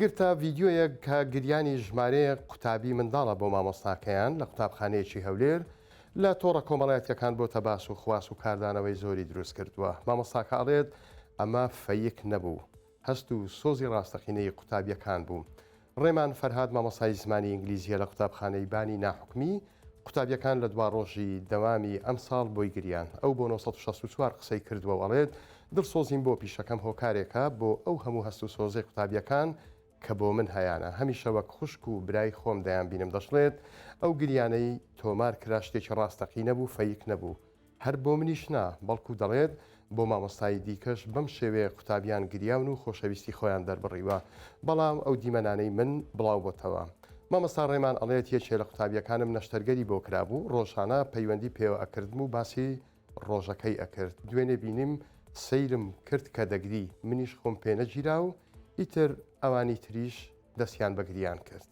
گرتە ڤیددیۆیەک کە گریانی ژمارەیە قوتابی منداڵە بۆ مامۆستاکەیان لە قوتابخانەیەکی هەولێر لە تۆڕە کۆمەڵایەتیەکان بۆتە باس و خواست و کاردانەوەی زۆری دروست کردووە. مامۆستاکە ئەڵێت ئەمە فەیک نەبوو، هەست و سۆزی ڕاستەقینەی قوتابیەکان بوو. ڕێمان فەرهاد مامۆستای زمانی ئینگلیزیە لە قوتابخانەی بانی ناحوکمی قوتابیەکان لە دوا ڕۆژی دەوامی ئەم ساڵ بۆی گریان. ئەو بۆ 964 قسەی کردووە و ئەڵێت دڵسۆزیم بۆ پیشەکەم هۆکارێکە بۆ ئەو هەموو هەست و سۆزەی قوتابیەکان کە بۆ من هەیەە. هەمیشە وەک خوشک و برای خۆم دەیان بینم. دەشڵێت ئەو گریانەی تۆمار کرا شتێکی ڕاستەقی نەبوو، فەیک نەبوو. هەر بۆ منیش نا، بەڵکو دەڵێت بۆ مامۆستای دیکەش بەم شێوەیە قوتابیان گریاون و خۆشەویستی خۆیان دەربڕیوە، بەڵام ئەو دیمەنانەی من بڵاو بۆتەوە. مامۆستا ڕێمان ئەڵێت یەکێ لە قوتابیەکانم نەشتەرگەری بۆ کرابوو، ڕۆژانە پەیوەندی پێوە ئەکردم و باسی ڕۆژەکەی ئەکرد. دوێنێ بینیم سەیرم کرد کە دەگری، منیش خۆم پێ نەگیرا و ئیتر ئەوانی تریش دەستیان بە گریان کرد.